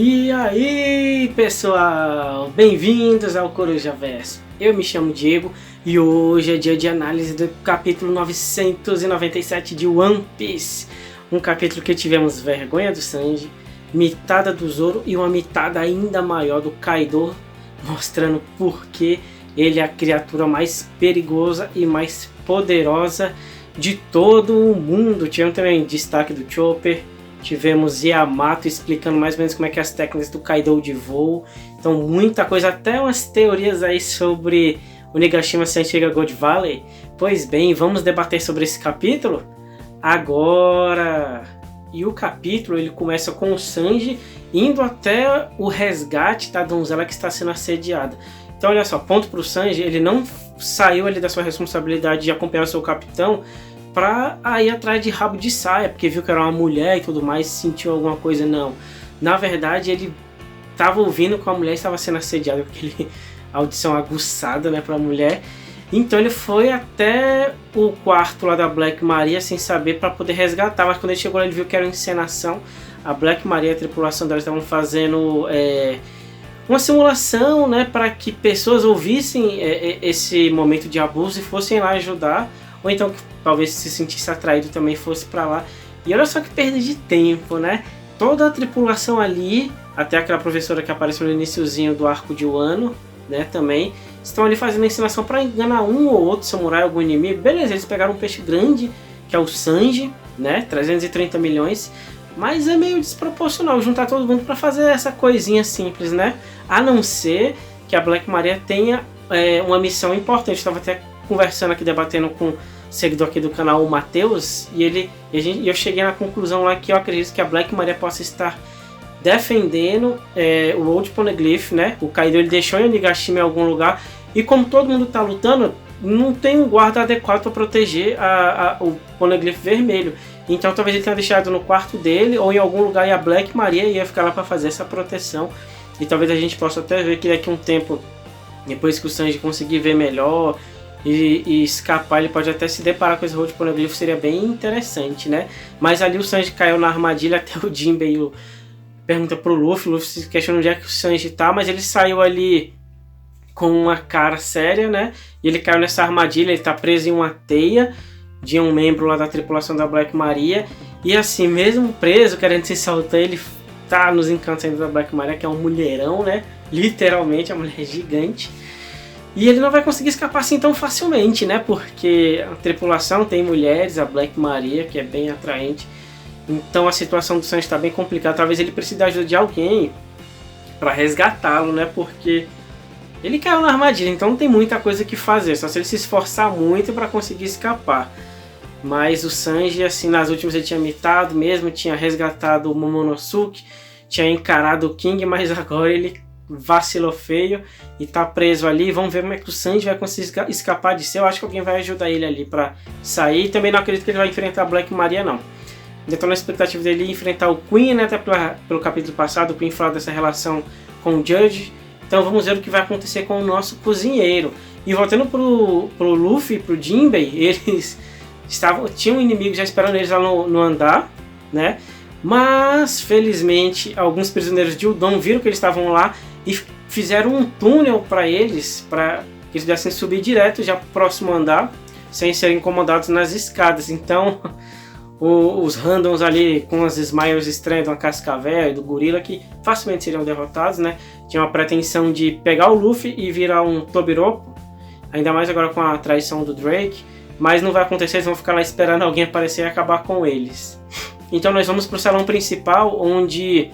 E aí, pessoal, bem-vindos ao Coruja Verso. Eu me chamo Diego e hoje é dia de análise do capítulo 997 de One Piece. Um capítulo que tivemos vergonha do Sanji, mitada do Zoro e uma mitada ainda maior do Kaido, mostrando por que ele é a criatura mais perigosa e mais poderosa de todo o mundo. Tivemos também destaque do Chopper. Tivemos Yamato explicando mais ou menos como é que é as técnicas do Kaido de voo. Então muita coisa, até umas teorias aí sobre o Nigashima Santiago Gold Valley. Pois bem, vamos debater sobre esse capítulo agora. E o capítulo ele começa com o Sanji indo até o resgate da donzela que está sendo assediada. Então olha só, ponto para o Sanji, ele não saiu ali da sua responsabilidade de acompanhar o seu capitão pra ir atrás de rabo de saia, porque viu que era uma mulher e tudo mais, sentiu alguma coisa, não. Na verdade, ele estava ouvindo que a mulher estava sendo assediada, porque a audição aguçada, né, pra mulher. Então ele foi até o quarto lá da Black Maria sem saber para poder resgatar, mas quando ele chegou lá ele viu que era uma encenação. A Black Maria e a tripulação dela estavam fazendo uma simulação, né, para que pessoas ouvissem esse momento de abuso e fossem lá ajudar, ou então que talvez se sentisse atraído também fosse para lá. E olha só que perda de tempo, né? Toda a tripulação ali, até aquela professora que apareceu no iniciozinho do arco de Wano, né, também, estão ali fazendo a ensinação para enganar um ou outro samurai, algum inimigo. Beleza, eles pegaram um peixe grande, que é o Sanji, né, 330 milhões, mas é meio desproporcional juntar todo mundo para fazer essa coisinha simples, né? A não ser que a Black Maria tenha uma missão importante. Eu estava até conversando aqui, debatendo com o seguidor aqui do canal, o Matheus, e eu cheguei na conclusão lá que eu acredito que a Black Maria possa estar defendendo o Old Poneglyph, né? O Kaido ele deixou em Onigashima em algum lugar, e como todo mundo está lutando, não tem um guarda adequado para proteger o Poneglyph vermelho. Então talvez ele tenha deixado no quarto dele ou em algum lugar, e a Black Maria ia ficar lá para fazer essa proteção. E talvez a gente possa até ver que daqui a um tempo, depois que o Sanji conseguir ver melhor e escapar, ele pode até se deparar com esse Old Poneglyph, seria bem interessante, né? Mas ali o Sanji caiu na armadilha, até o Jinbei pergunta pro Luffy, o Luffy se questiona onde é que o Sanji tá, mas ele saiu ali com uma cara séria, né? E ele caiu nessa armadilha, ele tá preso em uma teia de um membro lá da tripulação da Black Maria. E assim, mesmo preso, querendo se soltar, ele tá nos encantos ainda da Black Maria, que é um mulherão, né? Literalmente, a mulher gigante. E ele não vai conseguir escapar assim tão facilmente, né? Porque a tripulação tem mulheres, a Black Maria, que é bem atraente. Então a situação do Sanji está bem complicada. Talvez ele precise da ajuda de alguém para resgatá-lo, né? Porque ele caiu na armadilha, então não tem muita coisa que fazer. Só se ele se esforçar muito para conseguir escapar. Mas o Sanji, assim, nas últimas ele tinha mitado mesmo, tinha resgatado o Momonosuke, tinha encarado o King, mas agora ele vacilou feio e tá preso ali. Vamos ver como é que o Sanji vai conseguir escapar disso. Eu acho que alguém vai ajudar ele ali pra sair. Também não acredito que ele vai enfrentar a Black Maria, não. Ainda tô na expectativa dele enfrentar o Queen, né? Até pelo capítulo passado, o Queen falou dessa relação com o Judge. Então vamos ver o que vai acontecer com o nosso cozinheiro. E voltando pro Luffy e pro Jinbei, eles tinham um inimigo já esperando eles lá no andar, né? Mas felizmente alguns prisioneiros de Udon viram que eles estavam lá e fizeram um túnel para eles que eles pudessem subir direto já pro próximo andar, sem serem incomodados nas escadas. Então os randoms ali com as smiles estranhas de uma cascavel e do gorila, que facilmente seriam derrotados, né? Tinha uma pretensão de pegar o Luffy e virar um Tobiropo, ainda mais agora com a traição do Drake, mas não vai acontecer, eles vão ficar lá esperando alguém aparecer e acabar com eles. Então nós vamos pro salão principal, onde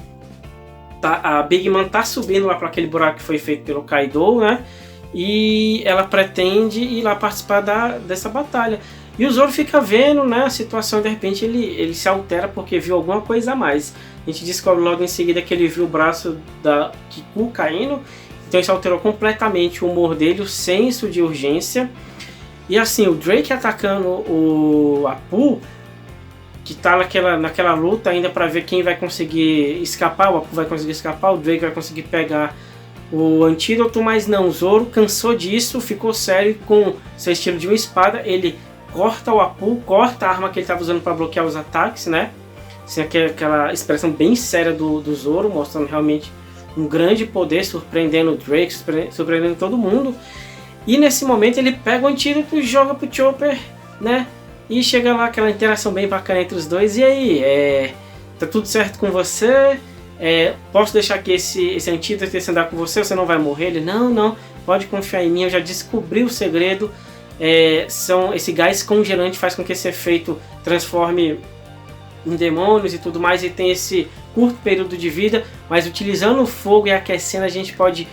a Big Mom tá subindo lá para aquele buraco que foi feito pelo Kaido, né? E ela pretende ir lá participar dessa batalha. E o Zoro fica vendo, né, a situação, de repente ele se altera porque viu alguma coisa a mais. A gente descobre logo em seguida que ele viu o braço da Kiku caindo, então isso alterou completamente o humor dele, o senso de urgência. E assim, o Drake atacando o Apu, que tá naquela luta ainda para ver quem vai conseguir escapar. O Apu vai conseguir escapar, o Drake vai conseguir pegar o antídoto, mas não, o Zoro cansou disso, ficou sério e com seu estilo de uma espada, ele corta o Apu, corta a arma que ele estava usando para bloquear os ataques, né? assim, aquela expressão bem séria do Zoro, mostrando realmente um grande poder, surpreendendo o Drake, surpreendendo todo mundo. E nesse momento ele pega o antídoto e joga pro Chopper, né? E chega lá aquela interação bem bacana entre os dois. E aí, tá tudo certo com você? Posso deixar aqui esse antídoto, esse andar com você? Você não vai morrer? Ele, não, pode confiar em mim, eu já descobri o segredo. Esse gás congelante faz com que esse efeito transforme em demônios e tudo mais, e tem esse curto período de vida, mas utilizando o fogo e aquecendo a gente pode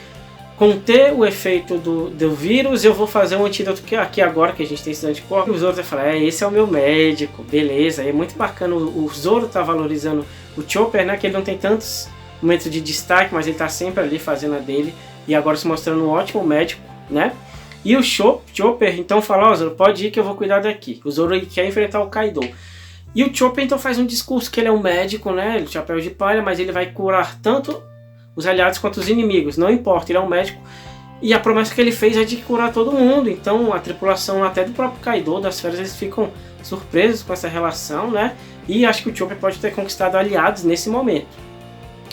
conter o efeito do vírus. Eu vou fazer um antídoto aqui agora, que a gente tem esse anticorpo. E o Zoro vai falar, esse é o meu médico, beleza. É muito bacana, o Zoro tá valorizando o Chopper, né, que ele não tem tantos momentos de destaque, mas ele tá sempre ali fazendo a dele, e agora se mostrando um ótimo médico, né. E o Chopper então fala, Zoro, pode ir que eu vou cuidar daqui. O Zoro quer enfrentar o Kaido. E o Chopper então faz um discurso que ele é um médico, né, chapéu de palha, mas ele vai curar tanto os aliados quanto os inimigos, não importa, ele é um médico. E a promessa que ele fez é de curar todo mundo. Então a tripulação até do próprio Kaido, das férias, eles ficam surpresos com essa relação, né. E acho que o Chopper pode ter conquistado aliados nesse momento.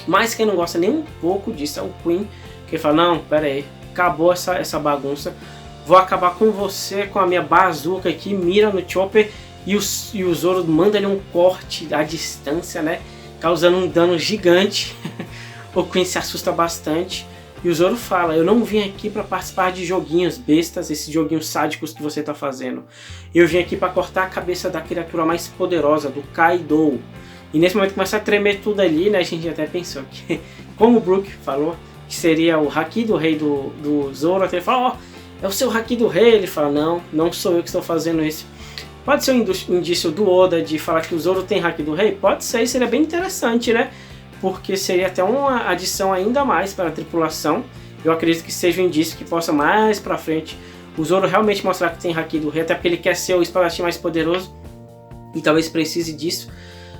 Mas quem não gosta nem um pouco disso é o Queen, que fala, não, pera aí, acabou essa bagunça, vou acabar com você com a minha bazuca aqui, mira no Chopper. E o Zoro manda ali um corte à distância, né, causando um dano gigante. O Queen se assusta bastante. E o Zoro fala, eu não vim aqui para participar de joguinhos bestas, esses joguinhos sádicos que você tá fazendo. Eu vim aqui para cortar a cabeça da criatura mais poderosa, do Kaido. E nesse momento começa a tremer tudo ali, né, a gente até pensou que, como o Brook falou, que seria o Haki do Rei do Zoro, até ele fala, é o seu Haki do Rei. Ele fala, não sou eu que estou fazendo isso. Pode ser um indício do Oda de falar que o Zoro tem Haki do Rei? Pode ser, seria bem interessante, né? Porque seria até uma adição ainda mais para a tripulação. Eu acredito que seja um indício que possa mais pra frente o Zoro realmente mostrar que tem Haki do Rei, até porque ele quer ser o espadachim mais poderoso e talvez precise disso.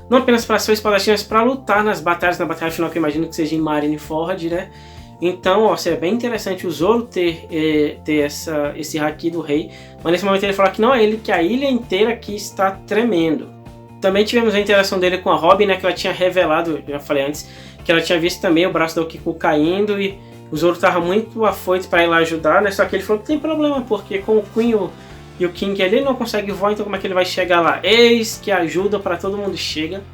Não apenas para ser o espadachim, mas para lutar nas batalhas, na batalha final que eu imagino que seja em Marineford, né? Então, seria bem interessante o Zoro ter esse Haki do Rei, mas nesse momento ele fala que não é ele, que a ilha inteira aqui está tremendo. Também tivemos a interação dele com a Robin, né, que ela tinha revelado, já falei antes, que ela tinha visto também o braço do Kiku caindo e o Zoro estava muito afoito para ir lá ajudar, né, só que ele falou que tem problema, porque com o Queen e o King ali ele não consegue voar, então como é que ele vai chegar lá? Eis que ajuda para todo mundo chega.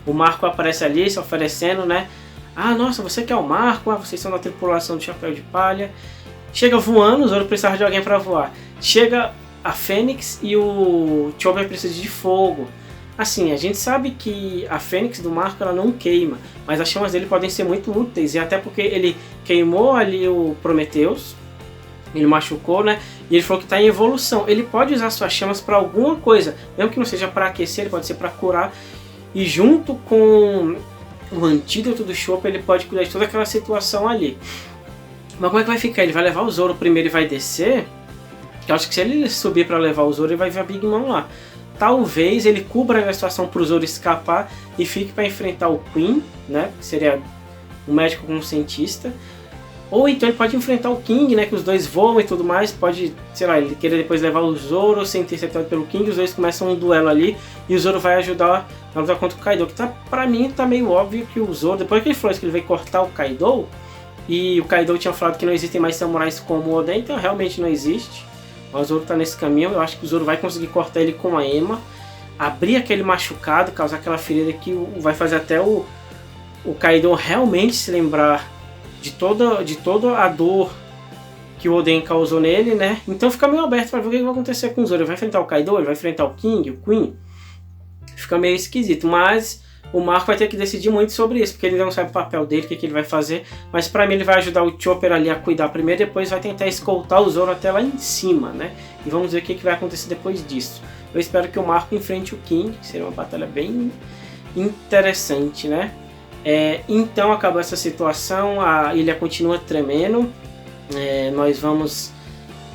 O Marco aparece ali se oferecendo, né? Nossa, você que é o Marco, vocês são da tripulação do Chapéu de Palha. Chega voando, o Zoro precisava de alguém para voar. Chega a Fênix e o Chopper precisa de fogo. Assim, a gente sabe que a Fênix do Marco ela não queima, mas as chamas dele podem ser muito úteis, e até porque ele queimou ali o Prometheus, ele machucou, né? E ele falou que está em evolução. Ele pode usar suas chamas para alguma coisa, mesmo que não seja para aquecer, ele pode ser para curar. E junto com o antídoto do Chopper, ele pode cuidar de toda aquela situação ali. Mas como é que vai ficar? Ele vai levar o Zoro primeiro e vai descer? Eu acho que se ele subir para levar o Zoro, ele vai ver a Big Mom lá. Talvez ele cubra a situação para o Zoro escapar e fique para enfrentar o Queen, né? Que seria um médico com um cientista. Ou então ele pode enfrentar o King, né? Que os dois voam e tudo mais. Pode, sei lá, ele querer depois levar o Zoro, ser interceptado pelo King. Os dois começam um duelo ali e o Zoro vai ajudar na luta contra o Kaido. Que pra mim tá meio óbvio que o Zoro, depois que ele falou isso, que ele vai cortar o Kaido. E o Kaido tinha falado que não existem mais samurais como o Oden, então realmente não existe. Mas o Zoro tá nesse caminho, eu acho que o Zoro vai conseguir cortar ele com a Ema, abrir aquele machucado, causar aquela ferida que vai fazer até o Kaido realmente se lembrar de toda a dor que o Oden causou nele, né? Então fica meio aberto para ver o que vai acontecer com o Zoro. Ele vai enfrentar o Kaido, ele vai enfrentar o King, o Queen. Fica meio esquisito, mas o Marco vai ter que decidir muito sobre isso, porque ele não sabe o papel dele, o que ele vai fazer. Mas pra mim ele vai ajudar o Chopper ali a cuidar primeiro, depois vai tentar escoltar o Zoro até lá em cima, né? E vamos ver o que vai acontecer depois disso. Eu espero que o Marco enfrente o King, que seria uma batalha bem interessante, né? Então acabou essa situação, a ilha continua tremendo. Nós vamos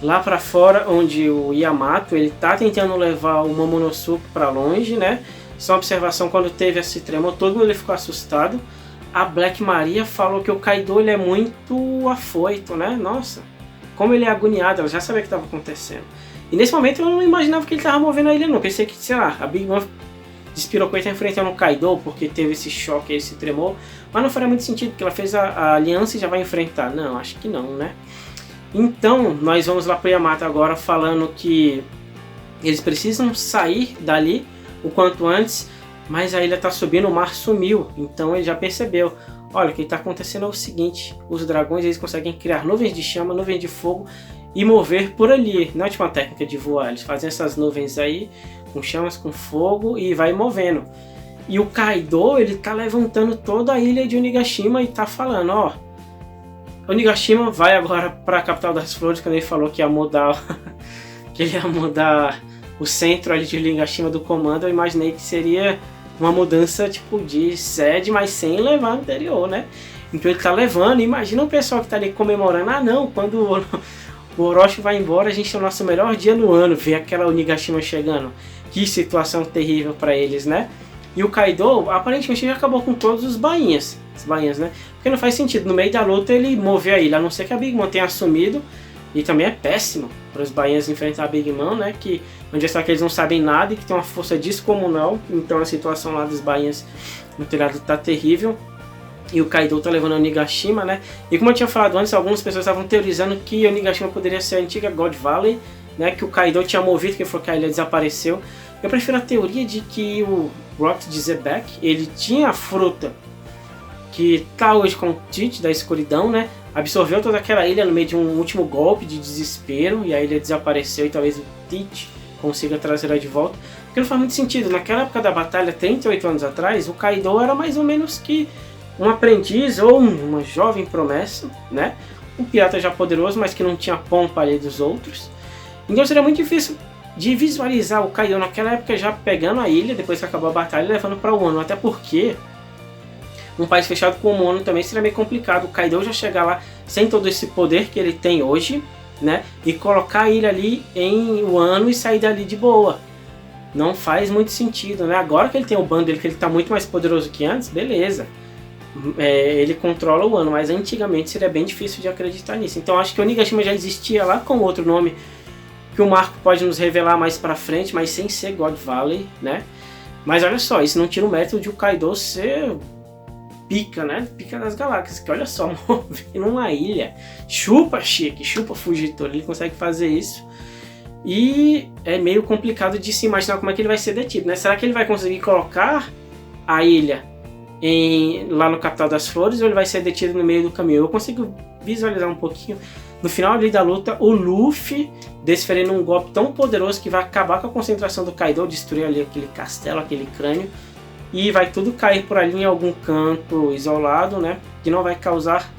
lá pra fora, onde o Yamato ele tá tentando levar o Momonosuke pra longe, né? Só uma observação, quando teve esse tremor, todo mundo ele ficou assustado. A Black Maria falou que o Kaido ele é muito afoito, né? Nossa, como ele é agoniado, ela já sabia o que estava acontecendo. E nesse momento eu não imaginava que ele estava movendo a ilha não. Pensei que, sei lá, a Big Mom Despirocou e tá enfrentando o Kaido porque teve esse choque, esse tremor. Mas não faria muito sentido, porque ela fez a aliança e já vai enfrentar. Não, acho que não, né? Então, nós vamos lá pro Yamato agora falando que eles precisam sair dali o quanto antes, mas a ilha tá subindo, o mar sumiu. Então ele já percebeu. Olha, o que está acontecendo é o seguinte, os dragões eles conseguem criar nuvens de chama, nuvens de fogo e mover por ali. Não é tipo uma técnica de voar, eles fazem essas nuvens aí com chamas, com fogo e vai movendo. E o Kaido, ele tá levantando toda a ilha de Onigashima e tá falando, ó, Onigashima vai agora para a capital das flores, quando ele falou que ia mudar que ele ia mudar o centro ali de Onigashima do comando, eu imaginei que seria uma mudança tipo de sede, mas sem levar o anterior, né? Então ele tá levando, imagina o pessoal que tá ali comemorando, ah não, quando o Orochi vai embora, a gente tem o nosso melhor dia no ano, ver aquela Onigashima chegando. Que situação terrível para eles, né? E o Kaido, aparentemente, já acabou com todos os bainhas, né? Porque não faz sentido, no meio da luta ele mover a ilha, a não ser que a Big Mom tenha assumido, e também é péssimo para os bainhas enfrentar a Big Mom, né? Que onde é que eles não sabem nada e que tem uma força descomunal, então a situação lá dos bainhas no telhado tá terrível. E o Kaido tá levando a Onigashima, né? E como eu tinha falado antes, algumas pessoas estavam teorizando que a Onigashima poderia ser a antiga God Valley, né? Que o Kaido tinha movido, que foi que a ilha desapareceu. Eu prefiro a teoria de que o Rock de Zebek, ele tinha a fruta que tá hoje com o Tite da escuridão, né? Absorveu toda aquela ilha no meio de um último golpe de desespero e a ilha desapareceu e talvez o Tite consiga trazer ela de volta. Porque não faz muito sentido. Naquela época da batalha, 38 anos atrás, o Kaido era mais ou menos que um aprendiz ou uma jovem promessa, né? Um pirata já poderoso, mas que não tinha pompa ali dos outros. Então seria muito difícil de visualizar o Kaido naquela época já pegando a ilha, depois que acabou a batalha, e levando para o Wano. Até porque um país fechado como o Wano também seria meio complicado. O Kaido já chegar lá sem todo esse poder que ele tem hoje, né? E colocar a ilha ali em Wano e sair dali de boa. Não faz muito sentido, né? Agora que ele tem o bando dele, que ele está muito mais poderoso que antes, beleza. Ele controla o Wano, mas antigamente seria bem difícil de acreditar nisso. Então acho que o Onigashima já existia lá com outro nome, que o Marco pode nos revelar mais pra frente, mas sem ser God Valley, né? Mas olha só, isso não tira o mérito de o Kaido ser pica, né? Pica das galáxias, que olha só, mover numa ilha, chupa Shiki, chupa Fujitora, ele consegue fazer isso. E é meio complicado de se imaginar como é que ele vai ser detido, né? Será que ele vai conseguir colocar a ilha lá no Capital das Flores ou ele vai ser detido no meio do caminho? Eu consigo visualizar um pouquinho no final ali da luta o Luffy desferindo um golpe tão poderoso que vai acabar com a concentração do Kaido, destruir ali aquele castelo, aquele crânio, e vai tudo cair por ali em algum canto isolado, né, que não vai causar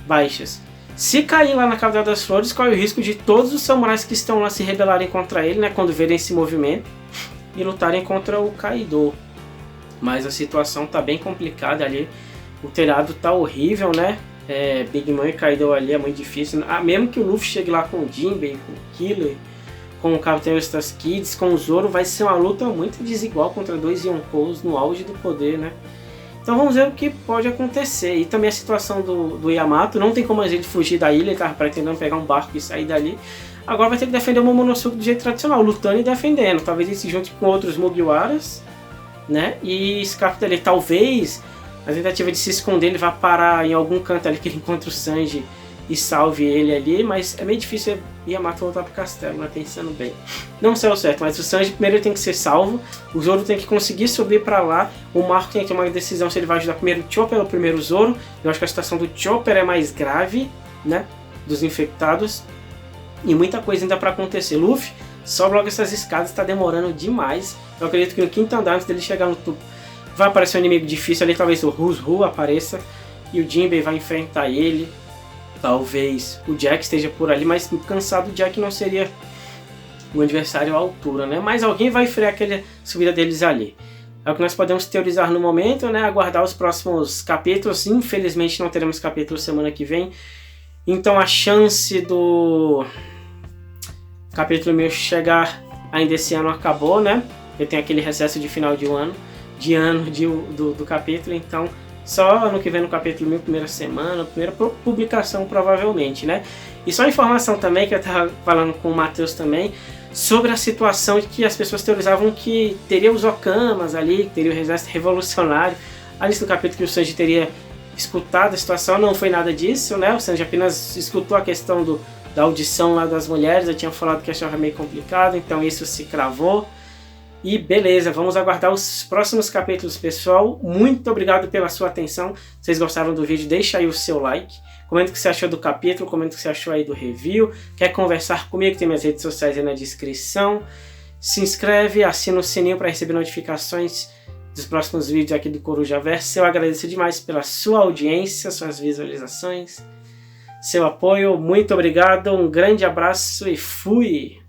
baixas. Se cair lá na Capital das Flores, corre o risco de todos os samurais que estão lá se rebelarem contra ele, né, quando verem esse movimento, e lutarem contra o Kaido. Mas a situação tá bem complicada ali, o telhado tá horrível, né? Big Mom e Kaido ali é muito difícil. Mesmo que o Luffy chegue lá com o Jinbei, com o Killer, com o Capitão Stars Kids, com o Zoro, vai ser uma luta muito desigual contra dois Yonkous no auge do poder, né? Então vamos ver o que pode acontecer. E também a situação do Yamato, não tem como a gente fugir da ilha, ele tava pretendendo pegar um barco e sair dali. Agora vai ter que defender o Momonosuke do jeito tradicional, lutando e defendendo. Talvez ele se junte com outros Mugiwaras, né? E escape dali. Talvez a tentativa de se esconder, ele vai parar em algum canto ali que ele encontra o Sanji e salve ele ali, mas é meio difícil Yamato voltar pro castelo, né? Pensando bem. Não saiu certo, mas o Sanji primeiro tem que ser salvo, o Zoro tem que conseguir subir pra lá, o Marco tem que tomar uma decisão se ele vai ajudar primeiro o Chopper ou primeiro o Zoro. Eu acho que a situação do Chopper é mais grave, né? Dos infectados. E muita coisa ainda pra acontecer. Luffy, sobe logo essas escadas, tá demorando demais. Eu acredito que no quinto andar, antes dele chegar no topo, vai aparecer um inimigo difícil ali, talvez o Rus-Ru apareça e o Jinbei vai enfrentar ele. Talvez o Jack esteja por ali, mas cansado o Jack não seria um adversário à altura, né? Mas alguém vai frear aquela subida deles ali. É o que nós podemos teorizar no momento, né? Aguardar os próximos capítulos. Infelizmente não teremos capítulo semana que vem. Então a chance do capítulo meu chegar ainda esse ano acabou, né? Eu tenho aquele recesso de final de ano do capítulo, então só ano que vem no capítulo 1000, primeira semana, primeira publicação provavelmente, né? E só informação também, que eu tava falando com o Matheus também, sobre a situação de que as pessoas teorizavam que teria os Okamas ali, que teria o exército revolucionário. Ali no capítulo que o Sanji teria escutado a situação, não foi nada disso, né? O Sanji apenas escutou a questão da audição lá das mulheres, eu tinha falado que achava meio complicado, então isso se cravou. E beleza, vamos aguardar os próximos capítulos, pessoal. Muito obrigado pela sua atenção. Se vocês gostaram do vídeo, deixa aí o seu like. Comenta o que você achou do capítulo, comenta o que você achou aí do review. Quer conversar comigo? Tem minhas redes sociais aí na descrição. Se inscreve, assina o sininho para receber notificações dos próximos vídeos aqui do Corujaverso. Eu agradeço demais pela sua audiência, suas visualizações, seu apoio. Muito obrigado, um grande abraço e fui!